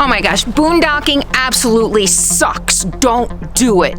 Oh my gosh, boondocking absolutely sucks. Don't do it.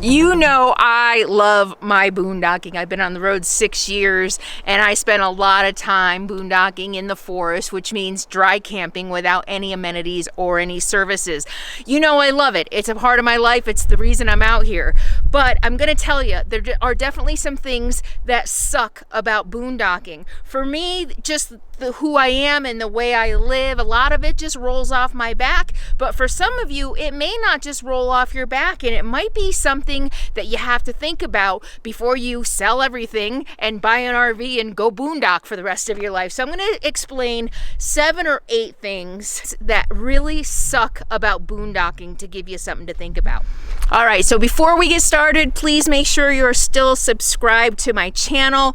You know I love my boondocking. I've been on the road 6 years and I spent a lot of time boondocking in the forest, which means dry camping without any amenities or any services. You know I love it. It's a part of my life. It's the reason I'm out here. But I'm gonna tell you, there are definitely some things that suck about boondocking. For me, just who I am and the way I live, a lot of it just rolls off my back. But for some of you, it may not just roll off your back, and it might be something that you have to think about before you sell everything and buy an RV and go boondock for the rest of your life. So I'm going to explain 7 or 8 things that really suck about boondocking to give you something to think about. All right, so before we get started, please make sure you're still subscribed to my channel.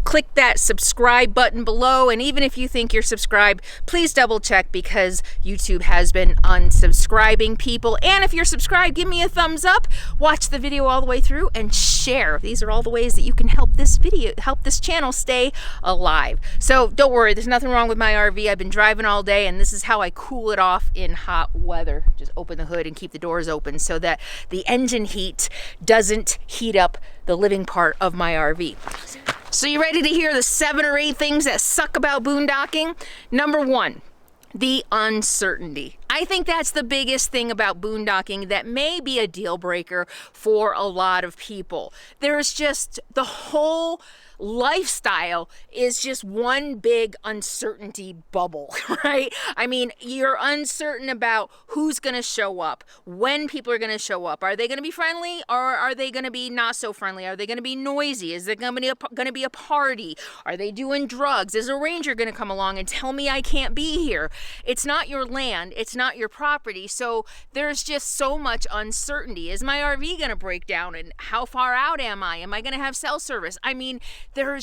Click that subscribe button below, and even if you think you're subscribed, please double check because YouTube has been unsubscribing people. And if you're subscribed, give me a thumbs up, watch the video all the way through, and share. These are all the ways that you can help this channel stay alive. So don't worry, there's nothing wrong with my RV. I've been driving all day, and this is how I cool it off in hot weather. Just open the hood and keep the doors open so that the engine heat doesn't heat up the living part of my RV. So you ready to hear the 7 or 8 things that suck about boondocking? Number 1, the uncertainty. I think that's the biggest thing about boondocking that may be a deal breaker for a lot of people. There's just the whole lifestyle is just one big uncertainty bubble, right? I mean, you're uncertain about who's going to show up, when people are going to show up. Are they going to be friendly or are they going to be not so friendly? Are they going to be noisy? Is there going to be a party? Are they doing drugs? Is a ranger going to come along and tell me I can't be here? It's not your land. It's not your property. So there's just so much uncertainty. Is my RV going to break down? And how far out am I? Am I going to have cell service? I mean, there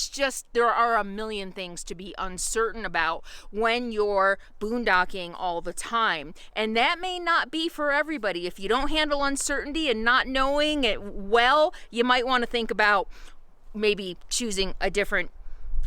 are a million things to be uncertain about when you're boondocking all the time. And that may not be for everybody. If you don't handle uncertainty and not knowing it well, you might want to think about maybe choosing a different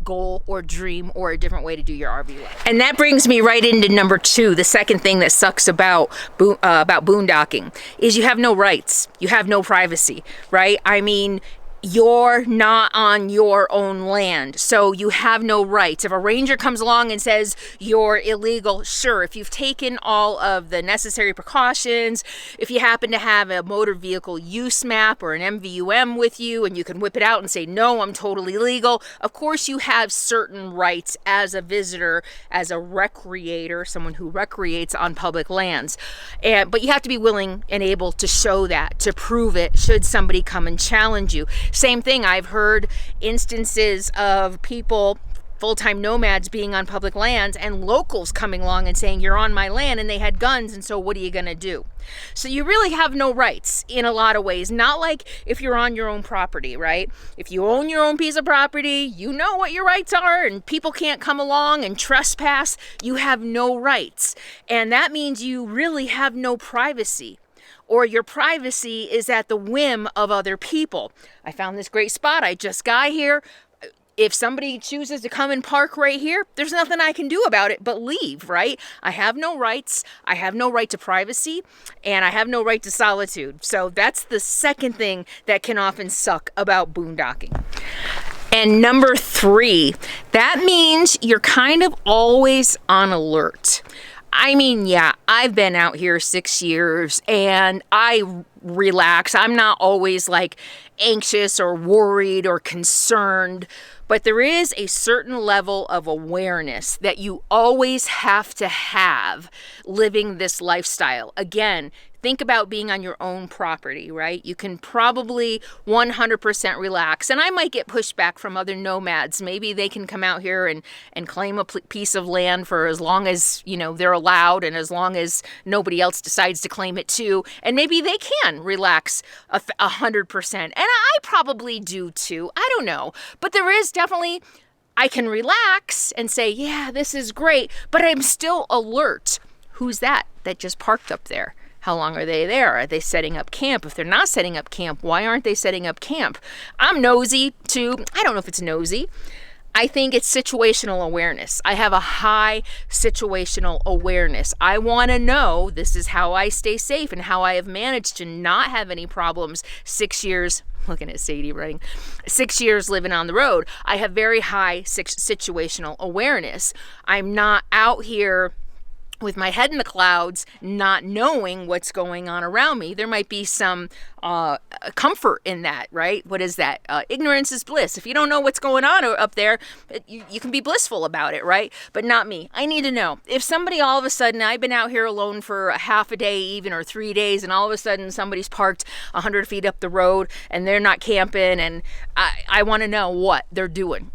goal or dream or a different way to do your RV life. And that brings me right into number 2. The second thing that sucks about boondocking is you have no rights. You have no privacy, right? I mean, you're not on your own land, so you have no rights. If a ranger comes along and says you're illegal, sure, if you've taken all of the necessary precautions, if you happen to have a motor vehicle use map or an MVUM with you and you can whip it out and say, no, I'm totally legal, of course you have certain rights as a visitor, as a recreator, someone who recreates on public lands. But you have to be willing and able to show that, to prove it, should somebody come and challenge you. Same thing, I've heard instances of people, full-time nomads, being on public lands and locals coming along and saying, you're on my land, and they had guns, and so what are you gonna do? So you really have no rights in a lot of ways. Not like if you're on your own property, right? If you own your own piece of property, you know what your rights are, and people can't come along and trespass. You have no rights. And that means you really have no privacy, or your privacy is at the whim of other people. I found this great spot. I just got here. If somebody chooses to come and park right here, there's nothing I can do about it but leave, right? I have no rights. I have no right to privacy, and I have no right to solitude. So that's the second thing that can often suck about boondocking. And number 3, that means you're kind of always on alert. I mean, yeah, I've been out here 6 years and I relax. I'm not always like anxious or worried or concerned, but there is a certain level of awareness that you always have to have living this lifestyle. Again, think about being on your own property, right? You can probably 100% relax. And I might get pushback from other nomads. Maybe they can come out here and claim a piece of land for as long as, you know, they're allowed, and as long as nobody else decides to claim it too. And maybe they can relax 100%. And I probably do too. I don't know. But there is definitely, I can relax and say, yeah, this is great, but I'm still alert. Who's that just parked up there? How long are they there? Are they setting up camp? If they're not setting up camp, why aren't they setting up camp? I'm nosy too. I don't know if it's nosy. I think it's situational awareness. I have a high situational awareness. I want to know this is how I stay safe and how I have managed to not have any problems 6 years. Looking at Sadie writing, 6 years living on the road. I have very high situational awareness. I'm not out here with my head in the clouds, not knowing what's going on around me. There might be some comfort in that, right? What is that? Ignorance is bliss. If you don't know what's going on up there, you can be blissful about it, right? But not me. I need to know. If somebody all of a sudden, I've been out here alone for a half a day even, or 3 days, and all of a sudden somebody's parked 100 feet up the road and they're not camping, and I want to know what they're doing.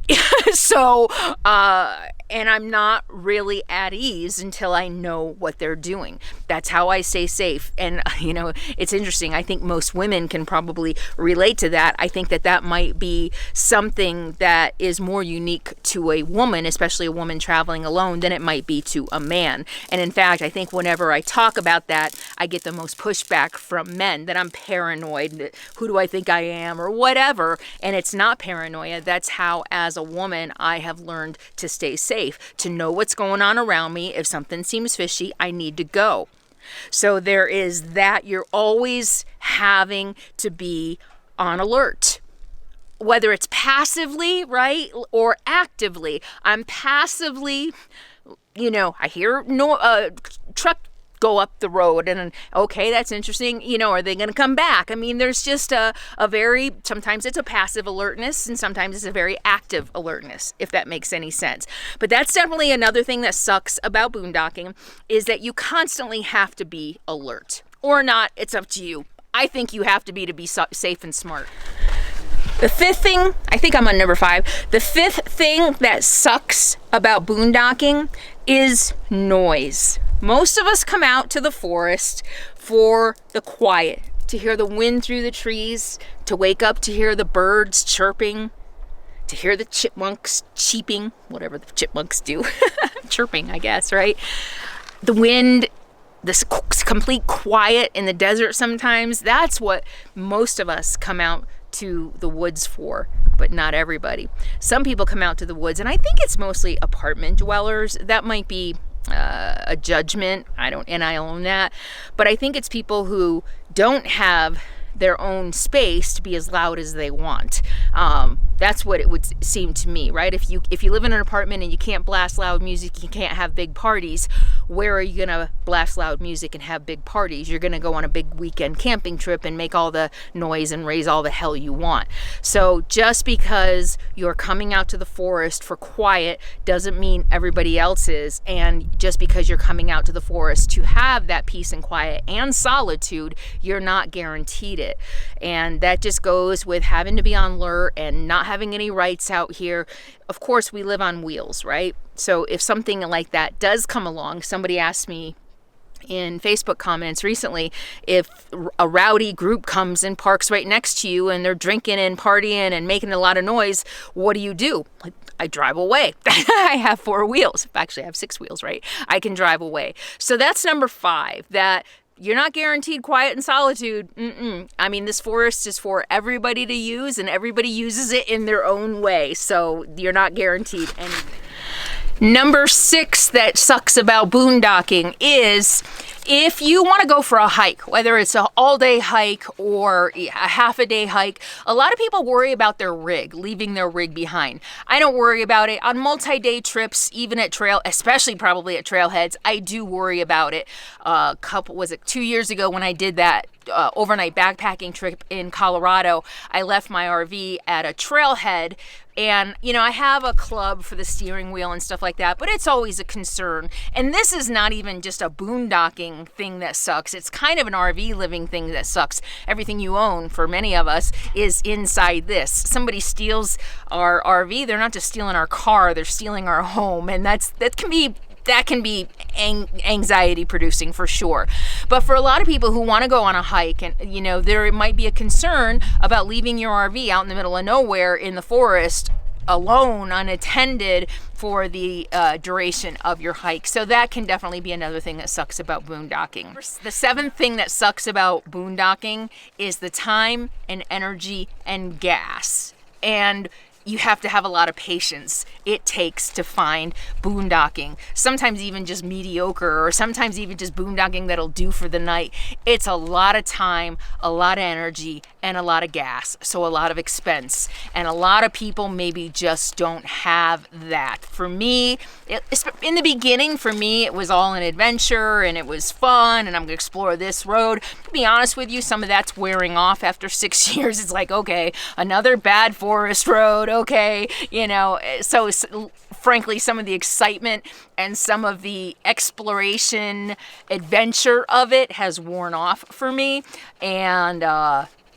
So, and I'm not really at ease until I know what they're doing. That's how I stay safe. And, you know, it's interesting. I think most women can probably relate to that. I think that that might be something that is more unique to a woman, especially a woman traveling alone, than it might be to a man. And in fact, I think whenever I talk about that, I get the most pushback from men, that I'm paranoid, who do I think I am, or whatever. And it's not paranoia. That's how, as a woman, I have learned to stay safe. To know what's going on around me. If something seems fishy, I need to go. So there is that. You're always having to be on alert, whether it's passively, right, or actively. I'm passively, you know, I hear truck go up the road, and okay, that's interesting. You know, are they going to come back? I mean, there's just a very, sometimes it's a passive alertness and sometimes it's a very active alertness, if that makes any sense. But that's definitely another thing that sucks about boondocking, is that you constantly have to be alert. Or not, it's up to you. I think you have to be safe and smart. The fifth thing, I think I'm on number 5. The fifth thing that sucks about boondocking is noise. Most of us come out to the forest for the quiet, to hear the wind through the trees, to wake up to hear the birds chirping, to hear the chipmunks cheeping, whatever the chipmunks do, chirping, I guess, right? The wind, this complete quiet in the desert sometimes, that's what most of us come out to the woods for, but not everybody. Some people come out to the woods, and I think it's mostly apartment dwellers. That might be a judgment. I own that. But I think it's people who don't have their own space to be as loud as they want. That's what it would seem to me, right? If you live in an apartment and you can't blast loud music, you can't have big parties, where are you gonna blast loud music and have big parties? You're gonna go on a big weekend camping trip and make all the noise and raise all the hell you want. So just because you're coming out to the forest for quiet doesn't mean everybody else is. And just because you're coming out to the forest to have that peace and quiet and solitude, you're not guaranteed it. And that just goes with having to be on alert and not having any rights out here. Of course, we live on wheels, right? So if something like that does come along, somebody asked me in Facebook comments recently, if a rowdy group comes and parks right next to you and they're drinking and partying and making a lot of noise, what do? I drive away. I have 4 wheels. Actually, I have 6 wheels, right? I can drive away. So that's number 5, that you're not guaranteed quiet and solitude. I mean, this forest is for everybody to use, and everybody uses it in their own way. So you're not guaranteed anything. Number 6 that sucks about boondocking is if you want to go for a hike, whether it's an all-day hike or a half-a-day hike, a lot of people worry about their rig, leaving their rig behind. I don't worry about it. On multi-day trips, even at especially probably at trailheads, I do worry about it. 2 years ago when I did that overnight backpacking trip in Colorado, I left my RV at a trailhead, and I have a club for the steering wheel and stuff like that, but it's always a concern. And this is not even just a boondocking thing that sucks. It's kind of an RV living thing that sucks. Everything you own, for many of us, is inside this. Somebody steals our RV, they're not just stealing our car, they're stealing our home, and that can be anxiety producing for sure. But for a lot of people who want to go on a hike, and there might be a concern about leaving your RV out in the middle of nowhere in the forest alone, unattended, for the duration of your hike. So that can definitely be another thing that sucks about boondocking. The 7th thing that sucks about boondocking is the time and energy and gas. And you have to have a lot of patience it takes to find boondocking. Sometimes even just mediocre, or sometimes even just boondocking that'll do for the night. It's a lot of time, a lot of energy, and a lot of gas. So a lot of expense. And a lot of people maybe just don't have that. For me, in the beginning, for me, it was all an adventure and it was fun and I'm gonna explore this road. To be honest with you, some of that's wearing off after 6 years. It's like, okay, another bad forest road, okay, you know. So frankly, some of the excitement and some of the exploration adventure of it has worn off for me. And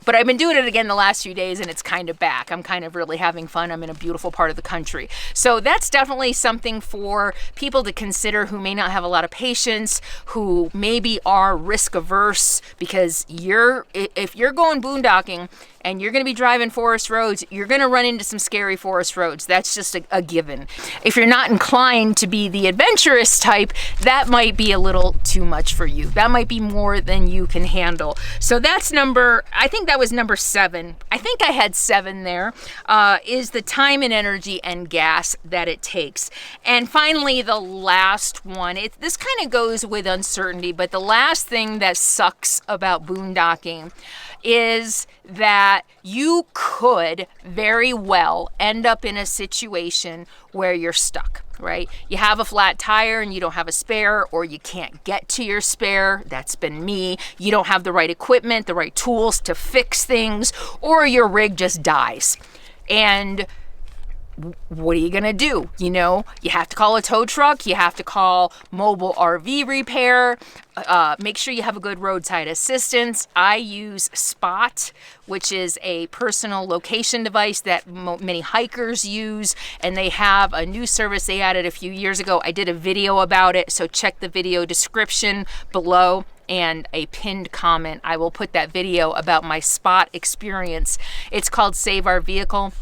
but I've been doing it again the last few days and it's kind of back. I'm kind of really having fun. I'm in a beautiful part of the country. So that's definitely something for people to consider who may not have a lot of patience, who maybe are risk averse, because if you're going boondocking and you're going to be driving forest roads, you're going to run into some scary forest roads. That's just a given. If you're not inclined to be the adventurous type, that might be a little too much for you. That might be more than you can handle. So that's I think that was number 7. I think I had 7 there, is the time and energy and gas that it takes. And finally, the last one, this kind of goes with uncertainty, but the last thing that sucks about boondocking is that you could very well end up in a situation where you're stuck, right? You have a flat tire and you don't have a spare, or you can't get to your spare. That's been me. You don't have the right equipment, the right tools to fix things, or your rig just dies. And what are you gonna do? You know, you have to call a tow truck, you have to call mobile RV repair, make sure you have a good roadside assistance. I use Spot, which is a personal location device that many hikers use, and they have a new service they added a few years ago. I did a video about it, so check the video description below and a pinned comment. I will put that video about my Spot experience. It's called Save Our Vehicle.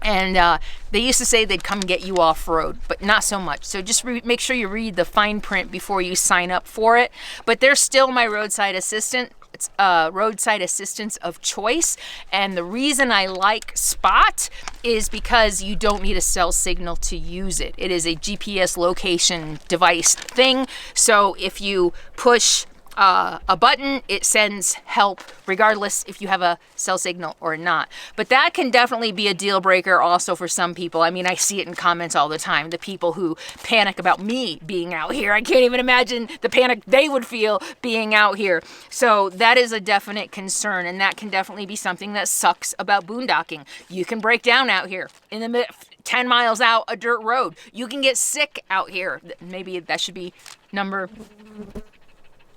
And they used to say they'd come get you off-road, but not so much. So just make sure you read the fine print before you sign up for it. But they're still my roadside assistant. It's roadside assistance of choice. And the reason I like Spot is because you don't need a cell signal to use it. It is a GPS location device thing. So if you push a button, it sends help regardless if you have a cell signal or not. But that can definitely be a deal breaker also for some people. I mean, I see it in comments all the time, the people who panic about me being out here. I can't even imagine the panic they would feel being out here. So that is a definite concern, and that can definitely be something that sucks about boondocking. You can break down out here in the 10 miles out a dirt road. You can get sick out here. Maybe that should be number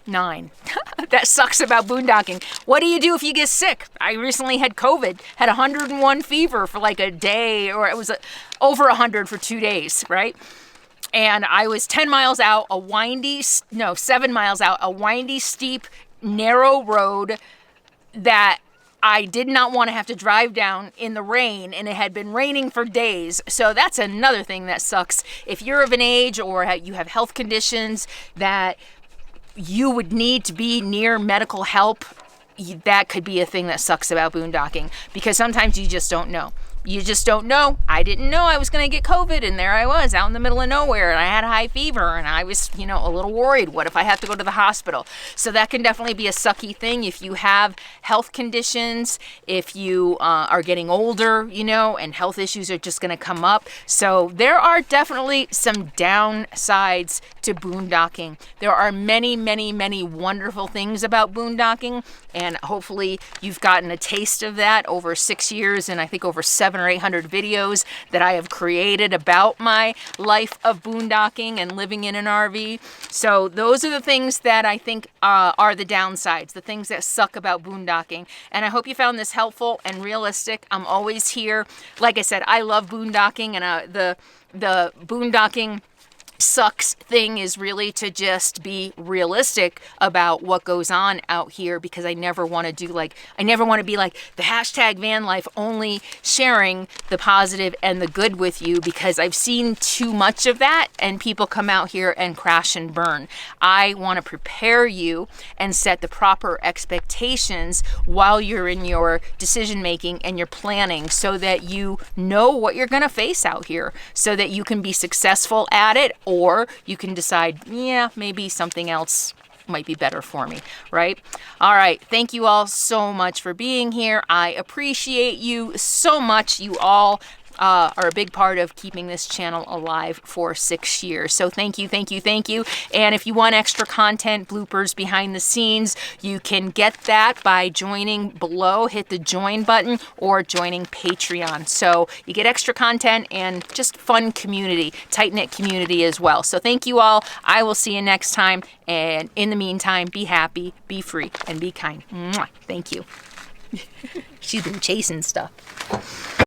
9. That sucks about boondocking. What do you do if you get sick? I recently had COVID, had 101 fever for like a day, or it was over 100 for 2 days, right? And I was 10 miles out, 7 miles out, a windy, steep, narrow road that I did not want to have to drive down in the rain, and it had been raining for days. So that's another thing that sucks. If you're of an age or you have health conditions that you would need to be near medical help, that could be a thing that sucks about boondocking, because sometimes you just don't know. You just don't know. I didn't know I was going to get COVID, and there I was out in the middle of nowhere, and I had a high fever, and I was, a little worried. What if I have to go to the hospital? So that can definitely be a sucky thing if you have health conditions, if you are getting older, and health issues are just going to come up. So there are definitely some downsides to boondocking. There are many, many, many wonderful things about boondocking, and hopefully you've gotten a taste of that over 6 years, and I think over 700 or 800 videos that I have created about my life of boondocking and living in an RV. So those are the things that I think are the downsides, the things that suck about boondocking. And I hope you found this helpful and realistic. I'm always here. Like I said, I love boondocking, and the boondocking sucks thing is really to just be realistic about what goes on out here, because I never want to be like the hashtag van life, only sharing the positive and the good with you, because I've seen too much of that and people come out here and crash and burn. I want to prepare you and set the proper expectations while you're in your decision making and your planning, so that you know what you're going to face out here, so that you can be successful at it, or you can decide, yeah, maybe something else might be better for me, right? All right. Thank you all so much for being here. I appreciate you so much. You all are a big part of keeping this channel alive for 6 years. So thank you, thank you, thank you. And if you want extra content, bloopers, behind the scenes, you can get that by joining below. Hit the join button or joining Patreon. So you get extra content and just fun community, tight-knit community as well. So thank you all. I will see you next time. And in the meantime, be happy, be free, and be kind. Mwah. Thank you. She's been chasing stuff.